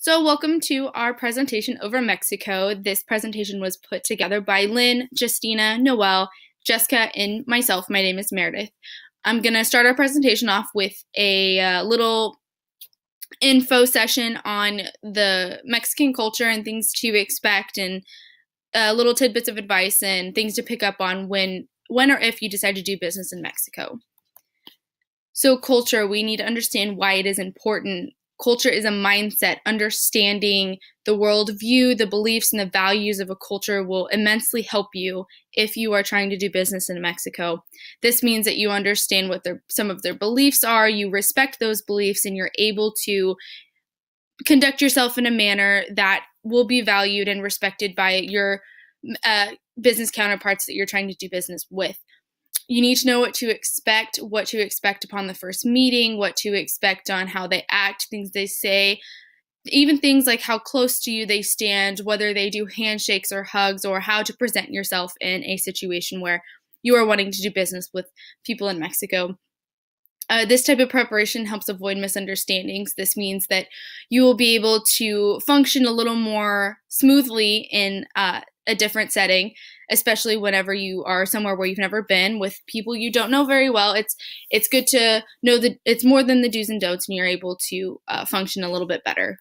So welcome to our presentation over Mexico. This presentation was put together by Lynn, Justina, Noelle, Jessica, and myself. My name is Meredith. I'm going to start our presentation off with a little info session on the Mexican culture and things to expect, and little tidbits of advice and things to pick up on when or if you decide to do business in Mexico. So culture, we need to understand why it is important. Culture is a mindset. Understanding the worldview, the beliefs, and the values of a culture will immensely help you if you are trying to do business in Mexico. This means that you understand what some of their beliefs are, you respect those beliefs, and you're able to conduct yourself in a manner that will be valued and respected by your business counterparts that you're trying to do business with. You need to know what to expect upon the first meeting, what to expect on how they act, things they say, even things like how close to you they stand, whether they do handshakes or hugs, or how to present yourself in a situation where you are wanting to do business with people in Mexico. This type of preparation helps avoid misunderstandings. This means that you will be able to function a little more smoothly in a different setting, especially whenever you are somewhere where you've never been with people you don't know very well. It's good to know that it's more than the do's and don'ts, and you're able to function a little bit better.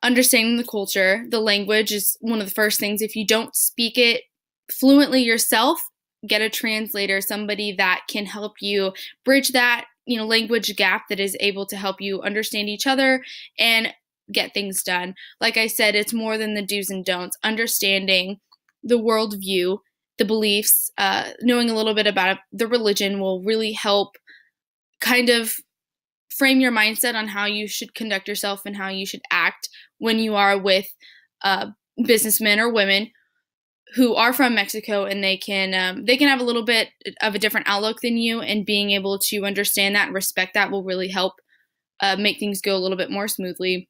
Understanding the culture, the language is one of the first things. If you don't speak it fluently yourself, get a translator, somebody that can help you bridge that language gap, that is able to help you understand each other and get things done. Like I said, it's more than the do's and don'ts. Understanding the worldview, the beliefs, knowing a little bit about the religion will really help kind of frame your mindset on how you should conduct yourself and how you should act when you are with businessmen or women who are from Mexico, and they can have a little bit of a different outlook than you, and being able to understand that and respect that will really help make things go a little bit more smoothly.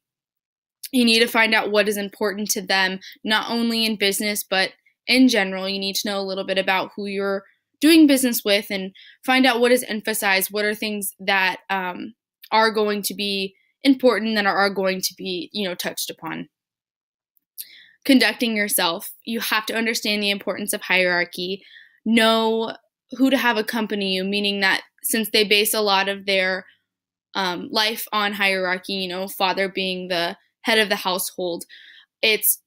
You need to find out what is important to them, not only in business, but in general. You need to know a little bit about who you're doing business with and find out what is emphasized, what are things that are going to be important, that are going to be, touched upon. Conducting yourself, you have to understand the importance of hierarchy, know who to have accompany you, meaning that since they base a lot of their life on hierarchy, father being the head of the household, it's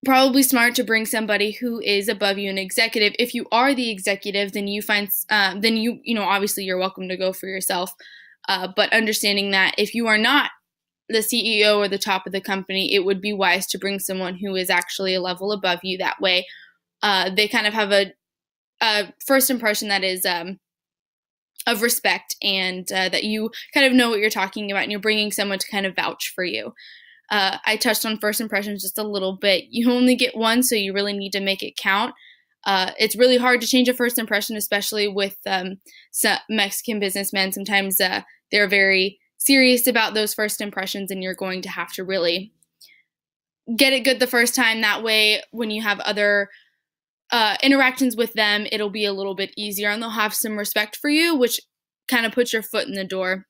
probably smart to bring somebody who is above you, an executive. If you are the executive, then you find, obviously you're welcome to go for yourself. But understanding that if you are not the CEO or the top of the company, it would be wise to bring someone who is actually a level above you. That way, they kind of have a first impression that is of respect, and that you kind of know what you're talking about, and you're bringing someone to kind of vouch for you. I touched on first impressions just a little bit. You only get one, so you really need to make it count. It's really hard to change a first impression, especially with some Mexican businessmen. Sometimes they're very serious about those first impressions, and you're going to have to really get it good the first time. That way, when you have other interactions with them, it'll be a little bit easier, and they'll have some respect for you, which kind of puts your foot in the door.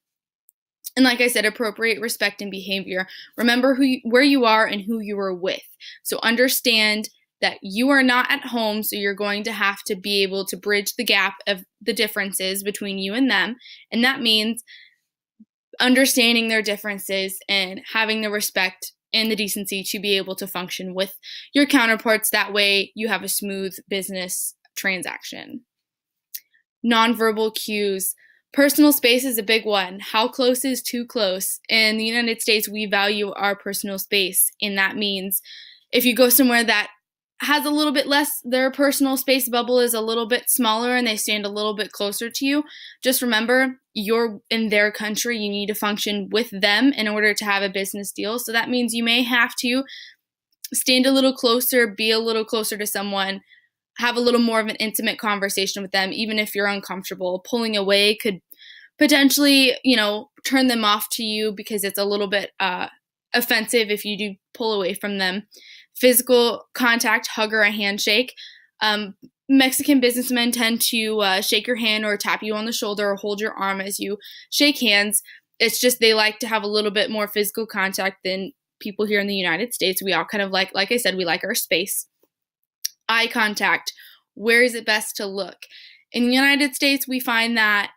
And like I said, appropriate respect and behavior. Remember where you are and who you are with. So understand that you are not at home, so you're going to have to be able to bridge the gap of the differences between you and them. And that means understanding their differences and having the respect and the decency to be able to function with your counterparts. That way you have a smooth business transaction. Nonverbal cues. Personal space is a big one. How close is too close? In the United States, we value our personal space, and that means if you go somewhere that has a little bit less, their personal space bubble is a little bit smaller and they stand a little bit closer to you, just remember you're in their country. You need to function with them in order to have a business deal. So that means you may have to stand a little closer, be a little closer to someone, have a little more of an intimate conversation with them, even if you're uncomfortable. Pulling away could potentially, turn them off to you because it's a little bit offensive if you do pull away from them. Physical contact, hug or a handshake. Mexican businessmen tend to shake your hand or tap you on the shoulder or hold your arm as you shake hands. It's just they like to have a little bit more physical contact than people here in the United States, we all kind of like I said, we like our space. Eye contact, where is it best to look? In the United States, we find that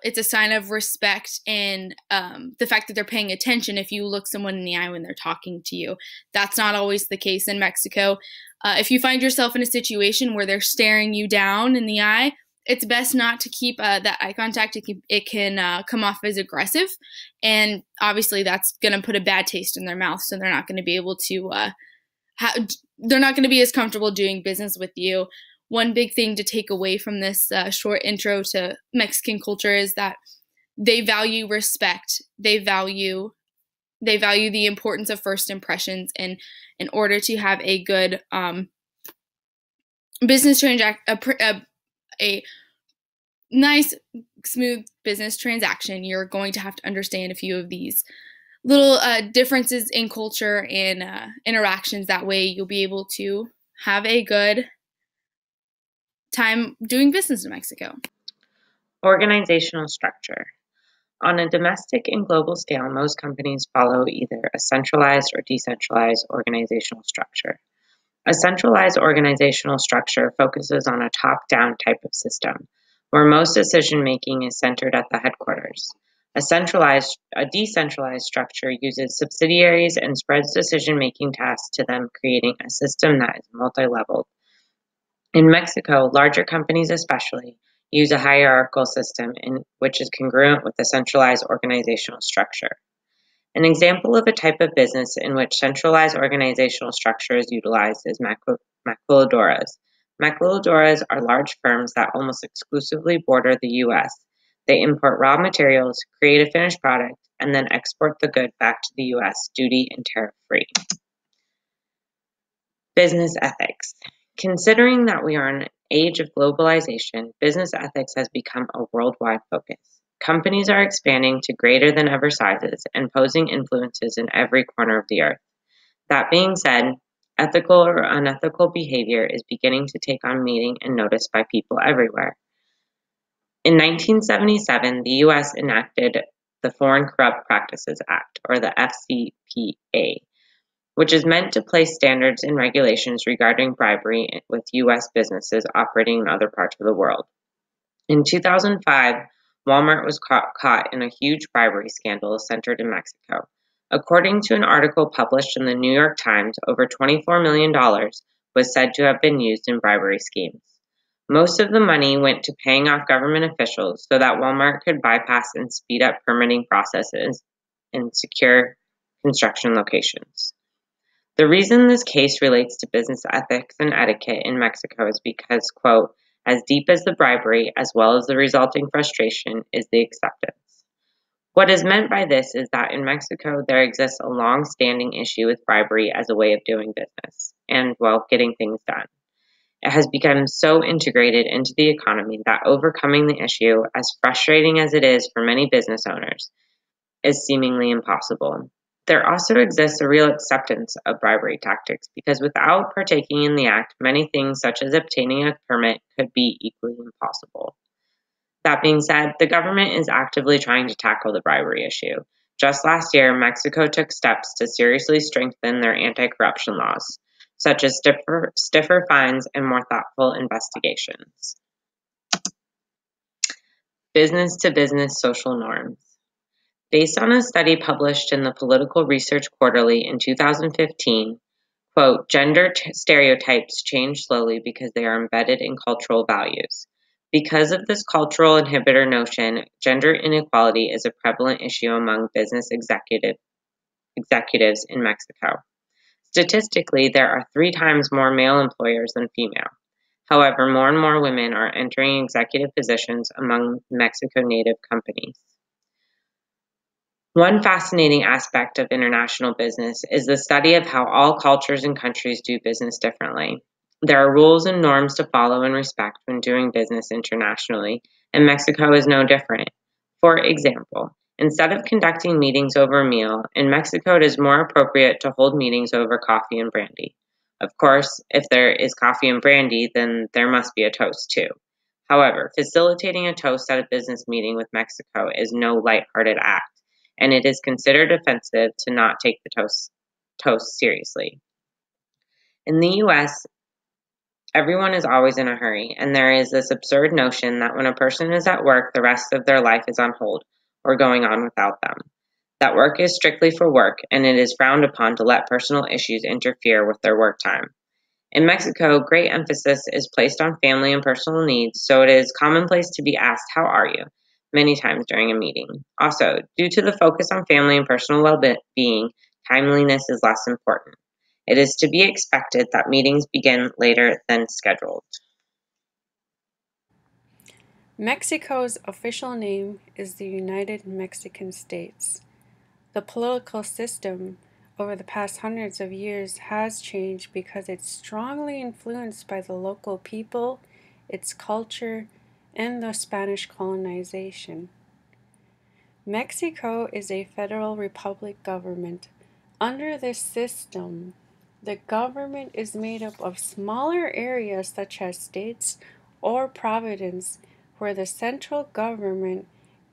it's a sign of respect and the fact that they're paying attention if you look someone in the eye when they're talking to you. That's not always the case in Mexico. If you find yourself in a situation where they're staring you down in the eye, it's best not to keep that eye contact. It can come off as aggressive, and obviously that's going to put a bad taste in their mouth, so they're not going to be able to they're not going to be as comfortable doing business with you. One big thing to take away from this short intro to Mexican culture is that they value respect. They value the importance of first impressions, and in order to have a good business a nice, smooth business transaction, you're going to have to understand a few of these little differences in culture and interactions. That way you'll be able to have a good time doing business in Mexico. Organizational structure. On a domestic and global scale, most companies follow either a centralized or decentralized organizational structure. A centralized organizational structure focuses on a top-down type of system, where most decision-making is centered at the headquarters. A decentralized structure uses subsidiaries and spreads decision-making tasks to them, creating a system that is multi-leveled. In Mexico, larger companies especially use a hierarchical system which is congruent with a centralized organizational structure. An example of a type of business in which centralized organizational structure is utilized is maquiladoras. Maquiladoras are large firms that almost exclusively border the U.S. They import raw materials, create a finished product, and then export the good back to the U.S. duty and tariff-free. Business ethics. Considering that we are in an age of globalization, business ethics has become a worldwide focus. Companies are expanding to greater than ever sizes and posing influences in every corner of the earth. That being said, ethical or unethical behavior is beginning to take on meaning and notice by people everywhere. In 1977, the U.S. enacted the Foreign Corrupt Practices Act, or the FCPA, which is meant to place standards and regulations regarding bribery with U.S. businesses operating in other parts of the world. In 2005, Walmart was caught in a huge bribery scandal centered in Mexico. According to an article published in the New York Times, over $24 million was said to have been used in bribery schemes. Most of the money went to paying off government officials so that Walmart could bypass and speed up permitting processes and secure construction locations. The reason this case relates to business ethics and etiquette in Mexico is because, quote, as deep as the bribery, as well as the resulting frustration, is the acceptance. What is meant by this is that in Mexico, there exists a long-standing issue with bribery as a way of doing business and, well, getting things done. It has become so integrated into the economy that overcoming the issue, as frustrating as it is for many business owners, is seemingly impossible. There also exists a real acceptance of bribery tactics because without partaking in the act, many things such as obtaining a permit could be equally impossible. That being said, the government is actively trying to tackle the bribery issue. Just last year, Mexico took steps to seriously strengthen their anti-corruption laws, such as stiffer fines and more thoughtful investigations. Business-to-business social norms. Based on a study published in the Political Research Quarterly in 2015, quote, gender stereotypes change slowly because they are embedded in cultural values. Because of this cultural inhibitor notion, gender inequality is a prevalent issue among business executives in Mexico. Statistically, there are 3 times more male employers than female. However, more and more women are entering executive positions among Mexico native companies. One fascinating aspect of international business is the study of how all cultures and countries do business differently. There are rules and norms to follow and respect when doing business internationally, and Mexico is no different. For example, instead of conducting meetings over a meal, in Mexico it is more appropriate to hold meetings over coffee and brandy. Of course, if there is coffee and brandy, then there must be a toast too. However, facilitating a toast at a business meeting with Mexico is no lighthearted act, and it is considered offensive to not take the toast toast seriously. In the US, everyone is always in a hurry, and there is this absurd notion that when a person is at work, the rest of their life is on hold or going on without them. That work is strictly for work, and it is frowned upon to let personal issues interfere with their work time. In Mexico, great emphasis is placed on family and personal needs, so it is commonplace to be asked, "How are you?" many times during a meeting. Also, due to the focus on family and personal well-being, timeliness is less important. It is to be expected that meetings begin later than scheduled. Mexico's official name is the United Mexican States. The political system over the past hundreds of years has changed because it's strongly influenced by the local people, its culture, and the Spanish colonization. Mexico is a federal republic government. Under this system, the government is made up of smaller areas such as states or provinces where the central government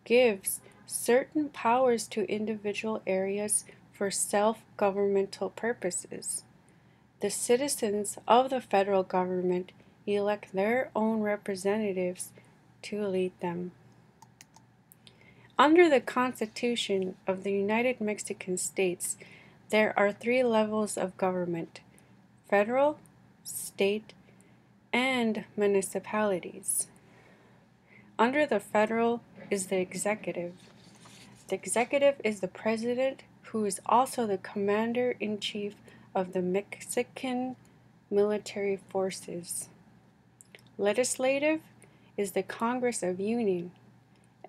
gives certain powers to individual areas for self-governmental purposes. The citizens of the federal government elect their own representatives to lead them. Under the Constitution of the United Mexican States, there are 3 levels of government: federal, state, and municipalities. Under the federal is the executive. The executive is the president, who is also the commander-in-chief of the Mexican military forces. Legislative is the Congress of Union,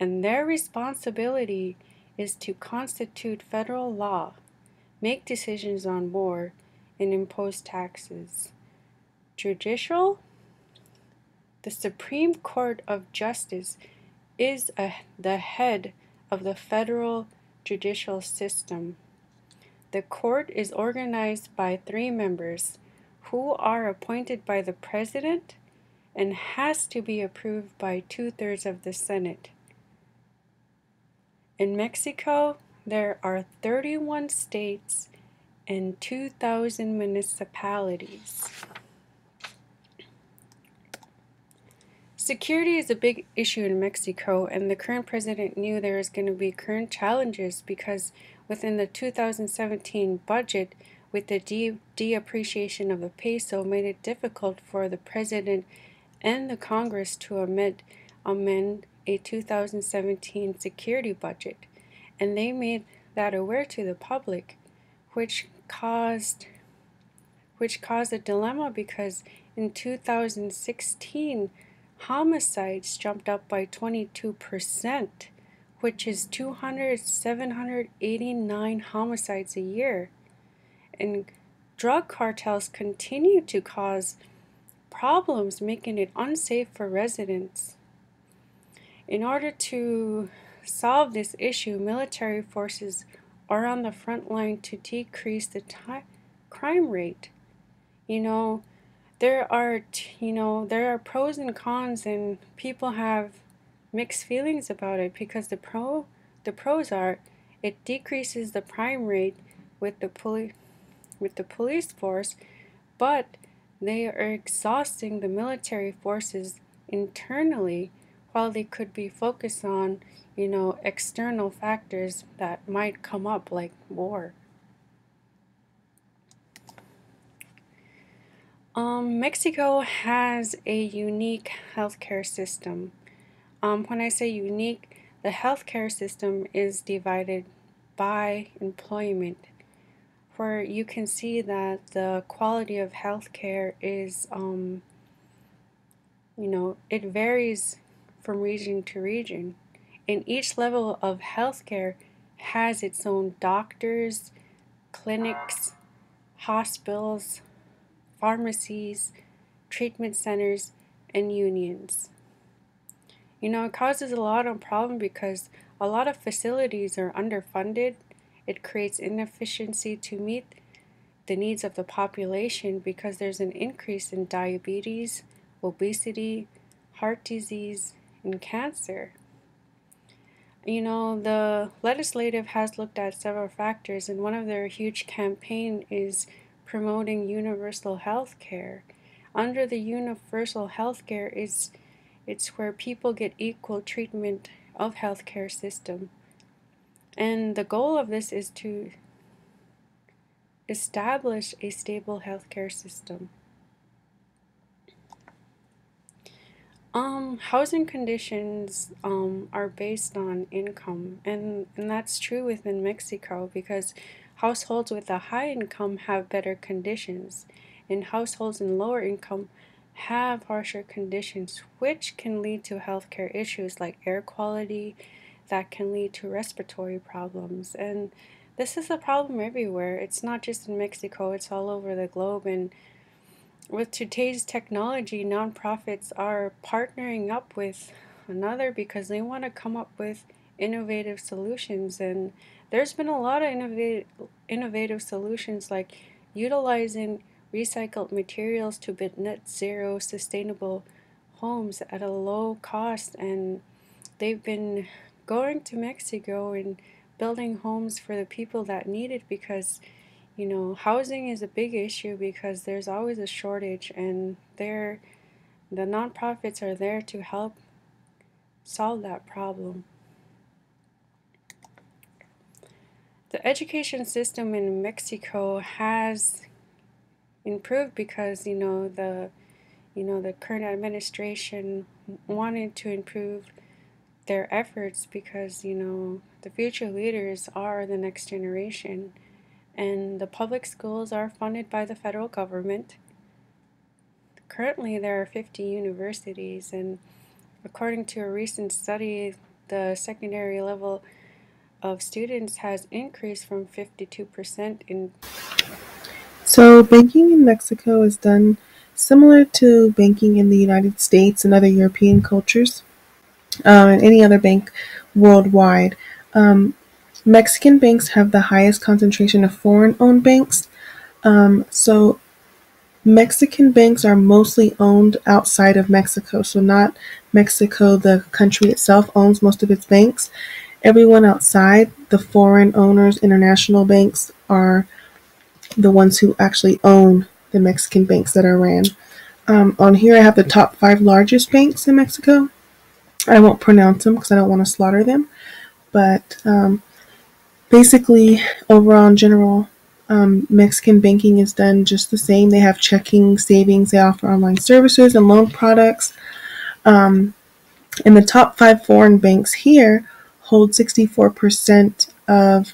and their responsibility is to constitute federal law, make decisions on war, and impose taxes. Judicial: the Supreme Court of Justice is the head of the federal judicial system. The court is organized by 3 members who are appointed by the president and has to be approved by 2/3 of the Senate. In Mexico, there are 31 states and 2,000 municipalities. Security is a big issue in Mexico, and the current president knew there was going to be current challenges because within the 2017 budget, with the deappreciation of the peso, made it difficult for the president and the Congress to amend a 2017 security budget, and they made that aware to the public, which caused a dilemma because in 2016 homicides jumped up by 22%, which is 789 homicides a year, and drug cartels continue to cause problems, making it unsafe for residents. In order to solve this issue, military forces are on the front line to decrease the crime rate. There are pros and cons, and people have mixed feelings about it because the pros are it decreases the crime rate with the police force, but they are exhausting the military forces internally while they could be focused on, external factors that might come up like war. Mexico has a unique healthcare system. When I say unique, the healthcare system is divided by employment, where you can see that the quality of healthcare is, it varies from region to region. And each level of healthcare has its own doctors, clinics, hospitals, pharmacies, treatment centers, and unions. It causes a lot of problem because a lot of facilities are underfunded. It creates inefficiency to meet the needs of the population because there's an increase in diabetes, obesity, heart disease, and cancer. The legislative has looked at several factors, and one of their huge campaign is promoting universal health care. Under the universal health care it's where people get equal treatment of healthcare system. And the goal of this is to establish a stable healthcare system. Housing conditions are based on income, and that's true within Mexico because households with a high income have better conditions, and households in lower income have harsher conditions, which can lead to healthcare issues like air quality, that can lead to respiratory problems. And this is a problem everywhere. It's not just in Mexico, it's all over the globe. And with today's technology, nonprofits are partnering up with another because they want to come up with innovative solutions. And there's been a lot of innovative solutions like utilizing recycled materials to build net zero sustainable homes at a low cost. And they've been going to Mexico and building homes for the people that need it because housing is a big issue because there's always a shortage, and the nonprofits are there to help solve that problem. The education system in Mexico has improved because the current administration wanted to improve their efforts because the future leaders are the next generation. And the public schools are funded by the federal government. Currently, there are 50 universities, and according to a recent study, the secondary level of students has increased from 52% in. So banking in Mexico is done similar to banking in the United States and other European cultures, and any other bank worldwide. Um, Mexican banks have the highest concentration of foreign-owned banks. So Mexican banks are mostly owned outside of Mexico. So not Mexico, the country itself, owns most of its banks. Everyone outside, the foreign owners, international banks, are the ones who actually own the Mexican banks that are ran. On here I have the top 5 largest banks in Mexico. I won't pronounce them because I don't want to slaughter them. But basically, overall in general, Mexican banking is done just the same. They have checking, savings, they offer online services and loan products. And the top 5 foreign banks here hold 64% of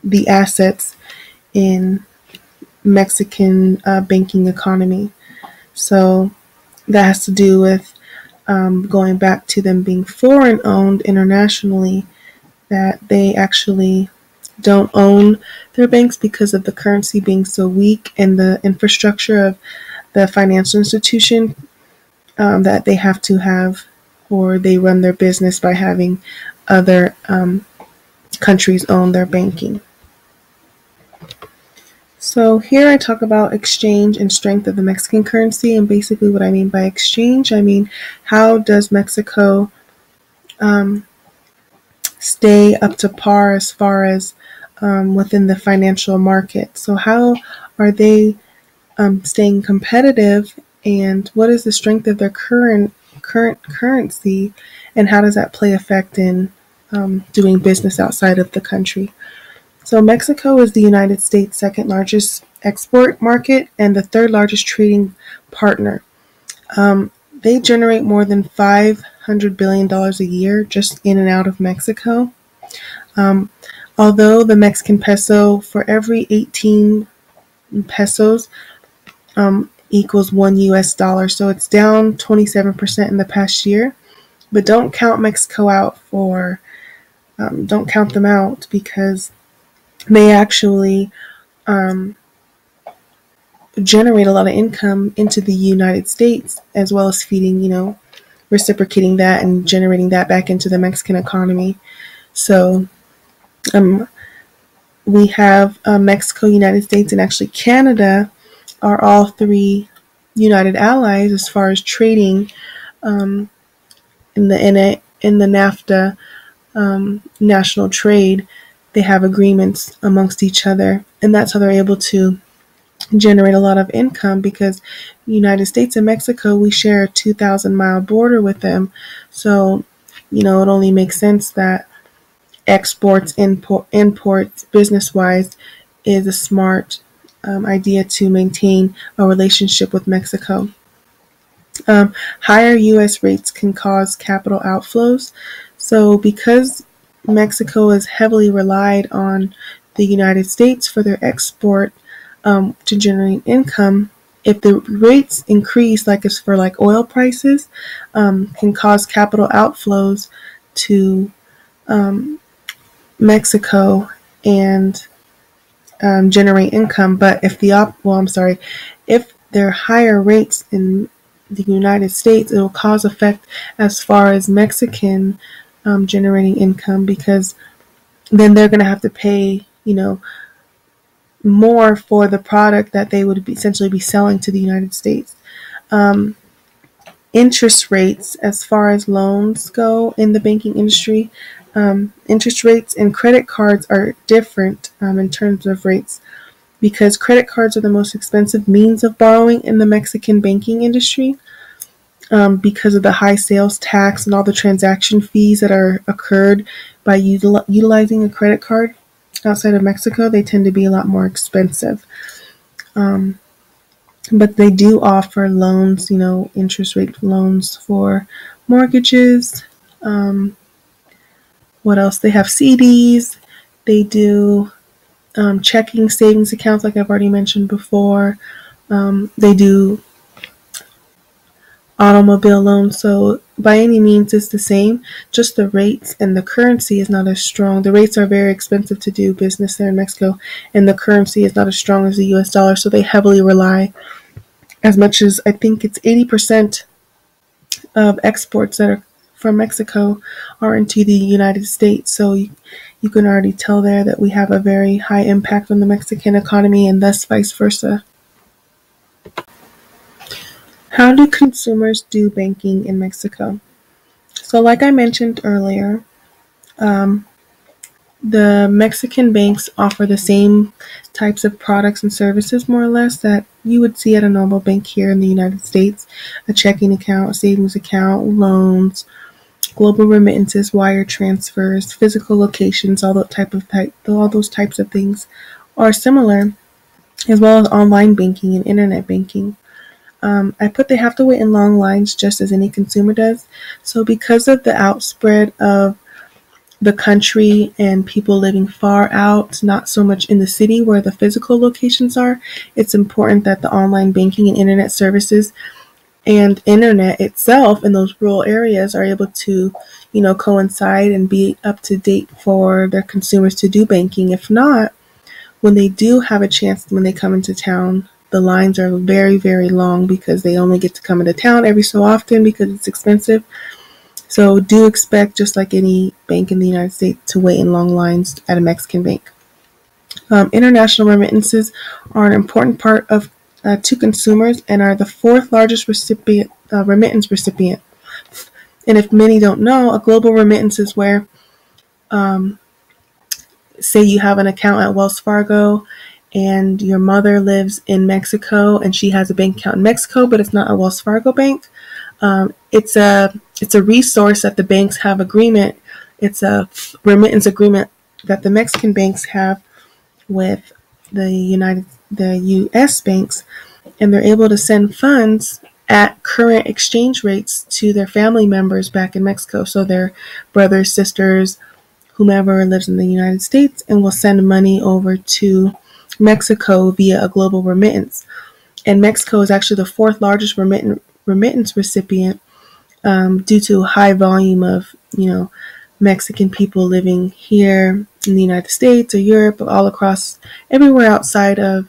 the assets in Mexican banking economy. So that has to do with going back to them being foreign owned internationally, that they actually don't own their banks because of the currency being so weak and the infrastructure of the financial institution that they have to have, or they run their business by having other countries own their banking. So here I talk about exchange and strength of the Mexican currency, and basically what I mean by exchange, I mean how does Mexico stay up to par as far as within the financial market. So how are they staying competitive, and what is the strength of their current currency, and how does that play effect in doing business outside of the country? So Mexico is the United States' second largest export market and the third largest trading partner. They generate more than $500 billion a year just in and out of Mexico. Although the Mexican peso, for every 18 pesos, equals $1 US, so it's down 27% in the past year. But don't count Mexico out don't count them out, because they actually generate a lot of income into the United States, as well as feeding, reciprocating that and generating that back into the Mexican economy. So we have Mexico, United States, and actually Canada are all 3 united allies as far as trading in the NAFTA national trade. They have agreements amongst each other, and that's how they're able to generate a lot of income, because the United States and Mexico, we share a 2,000-mile border with them. So, it only makes sense that exports, imports, business-wise, is a smart idea to maintain a relationship with Mexico. Higher U.S. rates can cause capital outflows. So because Mexico has heavily relied on the United States for their export to generate income, if the rates increase, like it's for like oil prices, can cause capital outflows to Mexico and generate income. But if if there are higher rates in the United States, it will cause effect as far as Mexican generating income, because then they're going to have to pay, more for the product that they would essentially be selling to the United States. Interest rates, as far as loans go in the banking industry, interest rates and credit cards are different in terms of rates, because credit cards are the most expensive means of borrowing in the Mexican banking industry, because of the high sales tax and all the transaction fees that are occurred by utilizing a credit card. Outside of Mexico, they tend to be a lot more expensive. But they do offer loans, interest rate loans for mortgages. What else? They have CDs. They do checking, savings accounts, like I've already mentioned before. They do automobile loans. So by any means, it's the same. Just the rates and the currency is not as strong. The rates are very expensive to do business there in Mexico, and the currency is not as strong as the US dollar. So they heavily rely, as much as I think it's 80% of exports that are from Mexico are into the United States. So you can already tell there that we have a very high impact on the Mexican economy, and thus vice versa. How do consumers do banking in Mexico? So like I mentioned earlier, the Mexican banks offer the same types of products and services, more or less, that you would see at a normal bank here in the United States: a checking account, a savings account, loans, global remittances, wire transfers, physical locations, all those types of things are similar, as well as online banking and internet banking. They have to wait in long lines just as any consumer does. So because of the outspread of the country and people living far out, not so much in the city where the physical locations are, it's important that the online banking and internet services and internet itself in those rural areas are able to, coincide and be up to date for their consumers to do banking. If not, when they do have a chance, when they come into town, the lines are very, very long, because they only get to come into town every so often because it's expensive. So do expect, just like any bank in the United States, to wait in long lines at a Mexican bank. International remittances are an important part of to consumers and are the fourth largest remittance recipient. And if many don't know, a global remittance is where, say you have an account at Wells Fargo and your mother lives in Mexico and she has a bank account in Mexico, but it's not a Wells Fargo bank. It's a resource that the banks have agreement. It's a remittance agreement that the Mexican banks have with the U.S. banks, and they're able to send funds at current exchange rates to their family members back in Mexico. So their brothers, sisters, whomever lives in the United States, and will send money over to Mexico via a global remittance. And Mexico is actually the fourth largest remittance recipient, due to a high volume of, Mexican people living here in the United States or Europe, all across everywhere outside of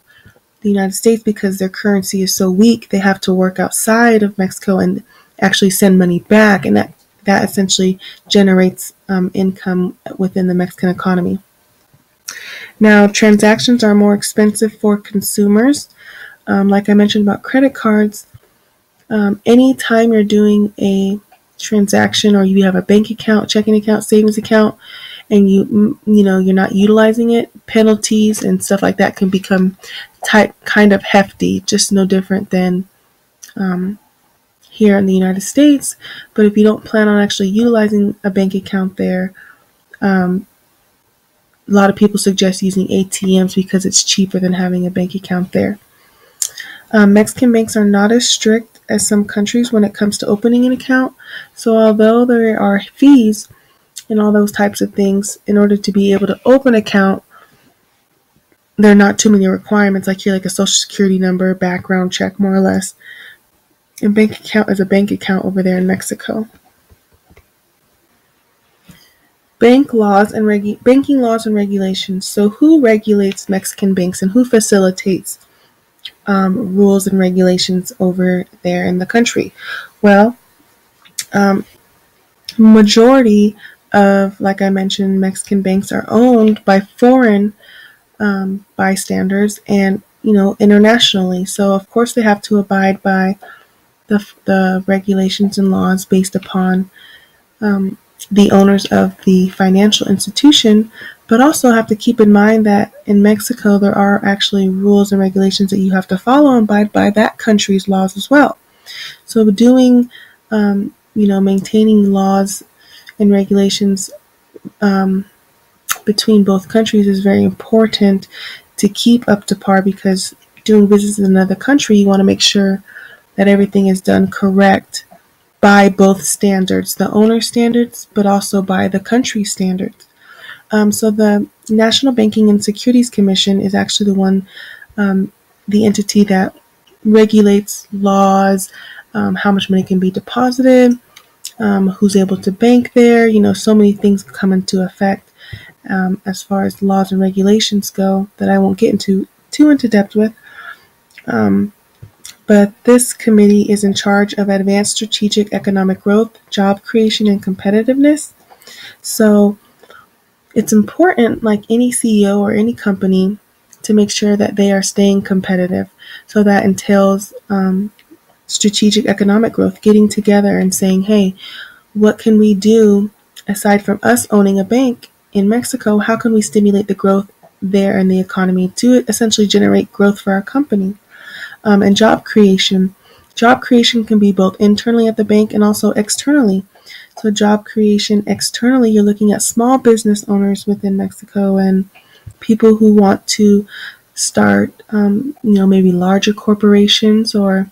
the United States. Because their currency is so weak, they have to work outside of Mexico and actually send money back, and that essentially generates income within the Mexican economy. Now, transactions are more expensive for consumers. Like I mentioned about credit cards, anytime you're doing a transaction, or you have a bank account, checking account, savings account, and you're not utilizing it, penalties and stuff like that can become kind of hefty, just no different than here in the United States. But if you don't plan on actually utilizing a bank account there, a lot of people suggest using ATMs because it's cheaper than having a bank account there. Mexican banks are not as strict as some countries when it comes to opening an account. So although there are fees and all those types of things, in order to be able to open an account, there are not too many requirements like here, like a social security number, background check, more or less. A bank account is a bank account over there in Mexico. Banking laws and regulations. So who regulates Mexican banks and who facilitates rules and regulations over there in the country? Well, majority of, like I mentioned, Mexican banks are owned by foreign bystanders and internationally. So of course they have to abide by the regulations and laws based upon the owners of the financial institution, but also have to keep in mind that in Mexico there are actually rules and regulations that you have to follow and abide by that country's laws as well. So maintaining laws and regulations between both countries is very important to keep up to par, because doing business in another country, you want to make sure that everything is done correct by both standards, the owner standards, but also by the country standards. So the National Banking and Securities Commission is actually the entity that regulates laws, how much money can be deposited, who's able to bank there. So many things come into effect as far as laws and regulations go that I won't get too into depth with. But this committee is in charge of advanced strategic economic growth, job creation, and competitiveness. So it's important, like any CEO or any company, to make sure that they are staying competitive. So that entails strategic economic growth, getting together and saying, hey, what can we do aside from us owning a bank in Mexico? How can we stimulate the growth there in the economy to essentially generate growth for our company? And job creation. Job creation can be both internally at the bank and also externally. So job creation externally, you're looking at small business owners within Mexico and people who want to start, maybe larger corporations or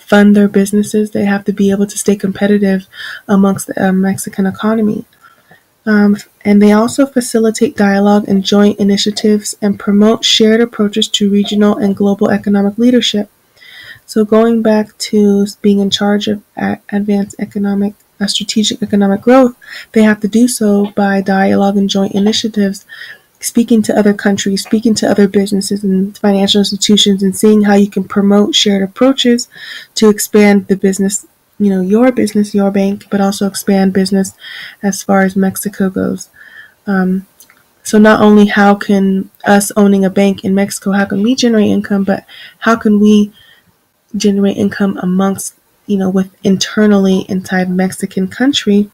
fund their businesses. They have to be able to stay competitive amongst the Mexican economy. And they also facilitate dialogue and joint initiatives and promote shared approaches to regional and global economic leadership. So going back to being in charge of advanced strategic economic growth, they have to do so by dialogue and joint initiatives, speaking to other countries, speaking to other businesses and financial institutions, and seeing how you can promote shared approaches to expand the business, your business, your bank, but also expand business as far as Mexico goes. So not only how can us owning a bank in Mexico, how can we generate income, but how can we generate income amongst, with internally inside Mexican country?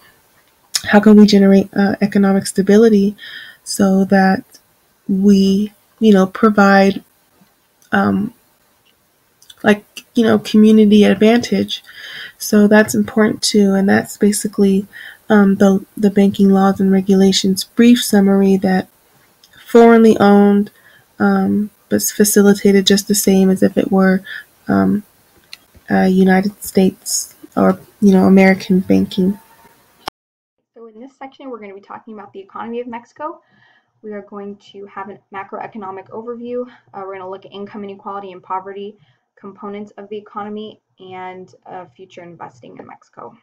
How can we generate economic stability so that we, provide community advantage? So that's important too, and that's basically the banking laws and regulations brief summary, that foreignly owned, but facilitated just the same as if it were United States or American banking. So in this section, we're going to be talking about the economy of Mexico. We are going to have a macroeconomic overview. We're going to look at income inequality and poverty, components of the economy, and future investing in Mexico.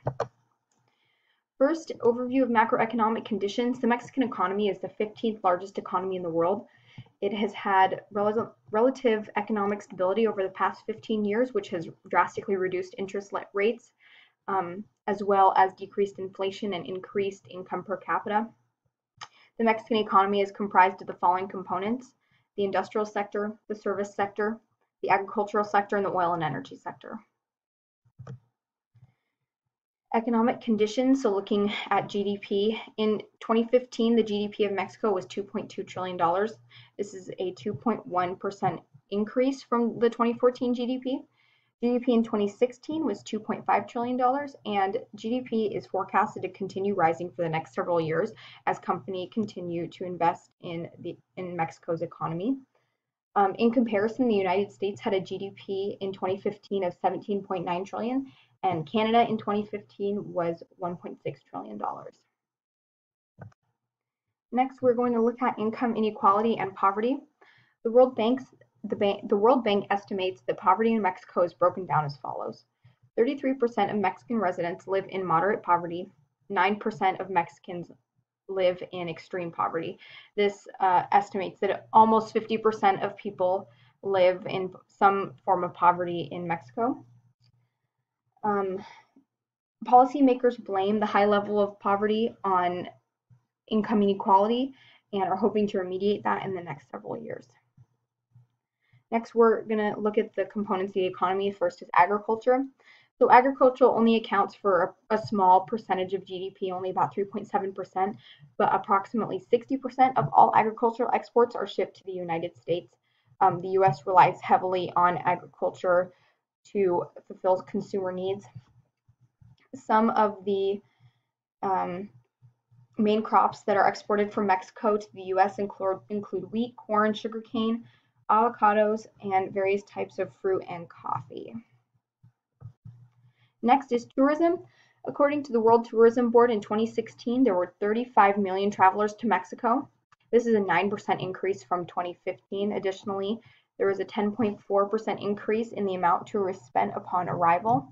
First, overview of macroeconomic conditions. The Mexican economy is the 15th largest economy in the world. It has had relative economic stability over the past 15 years, which has drastically reduced interest rates, as well as decreased inflation and increased income per capita. The Mexican economy is comprised of the following components: the industrial sector, the service sector, the agricultural sector, and the oil and energy sector. Economic conditions, so looking at GDP. In 2015, the GDP of Mexico was $2.2 trillion. This is a 2.1% increase from the 2014 GDP. GDP in 2016 was $2.5 trillion, and GDP is forecasted to continue rising for the next several years as companies continue to invest in Mexico's economy. In comparison, the United States had a GDP in 2015 of 17.9 trillion, and Canada in 2015 was $1.6 trillion. Next, we're going to look at income inequality and poverty. The World Bank estimates that poverty in Mexico is broken down as follows. 33% of Mexican residents live in moderate poverty. 9% of Mexicans live in extreme poverty. This estimates that almost 50% of people live in some form of poverty in Mexico. Policymakers blame the high level of poverty on income inequality and are hoping to remediate that in the next several years. Next, we're going to look at the components of the economy. First is agriculture. So agriculture only accounts for a small percentage of GDP, only about 3.7%, but approximately 60% of all agricultural exports are shipped to the United States. The U.S. relies heavily on agriculture to fulfill consumer needs. Some of the main crops that are exported from Mexico to the U.S. include wheat, corn, sugarcane, avocados, and various types of fruit and coffee. Next is tourism. According to the World Tourism Board in 2016, there were 35 million travelers to Mexico. This is a 9% increase from 2015. Additionally, there was a 10.4% increase in the amount tourists spent upon arrival.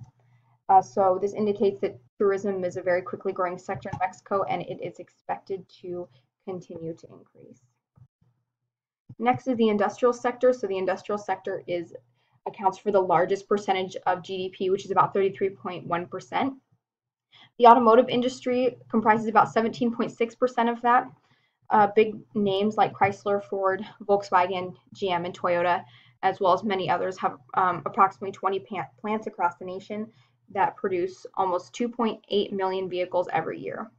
So this indicates that tourism is a very quickly growing sector in Mexico, and it is expected to continue to increase. Next is the industrial sector. So the industrial sector accounts for the largest percentage of GDP, which is about 33.1%. The automotive industry comprises about 17.6% of that. Big names like Chrysler, Ford, Volkswagen, GM, and Toyota, as well as many others, have approximately 20 plants across the nation that produce almost 2.8 million vehicles every year.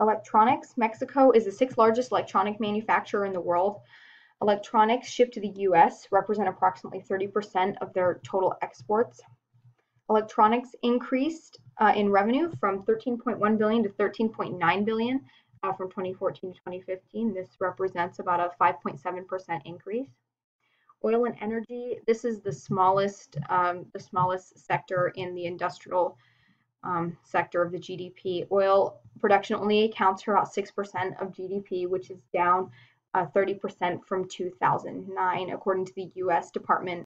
Electronics. Mexico is the sixth largest electronic manufacturer in the world. Electronics shipped to the U.S. represent approximately 30% of their total exports. Electronics increased in revenue from $13.1 billion to $13.9 billion from 2014 to 2015. This represents about a 5.7% increase. Oil and energy. This is the smallest sector in the industrial sector of the GDP. Oil production only accounts for about 6% of GDP, which is down 30% from 2009, according to the U.S. Department.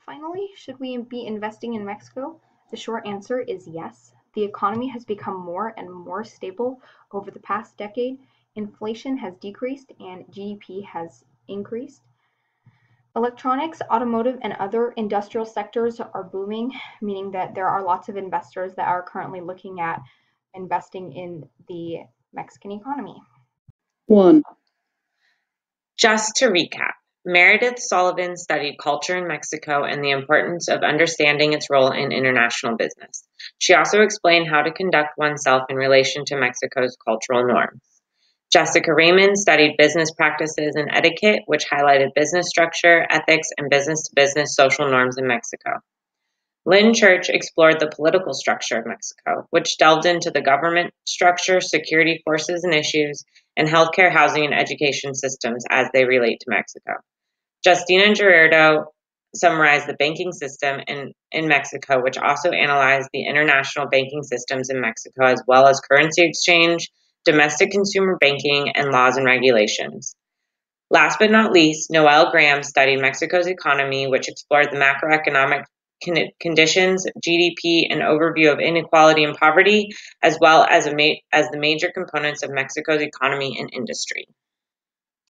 Finally, should we be investing in Mexico? The short answer is yes. The economy has become more and more stable over the past decade. Inflation has decreased and GDP has increased. Electronics, automotive, and other industrial sectors are booming, meaning that there are lots of investors that are currently looking at investing in the Mexican economy. 1. Just to recap, Meredith Sullivan studied culture in Mexico and the importance of understanding its role in international business. She also explained how to conduct oneself in relation to Mexico's cultural norms. Jessica Raymond studied business practices and etiquette, which highlighted business structure, ethics, and business-to-business social norms in Mexico. Lynn Church explored the political structure of Mexico, which delved into the government structure, security forces and issues, and healthcare, housing, and education systems as they relate to Mexico. Justina Gerardo summarized the banking system in Mexico, which also analyzed the international banking systems in Mexico, as well as currency exchange, domestic consumer banking, and laws and regulations. Last but not least, Noelle Graham studied Mexico's economy, which explored the macroeconomic conditions, GDP, and overview of inequality and poverty, as well as the major components of Mexico's economy and industry.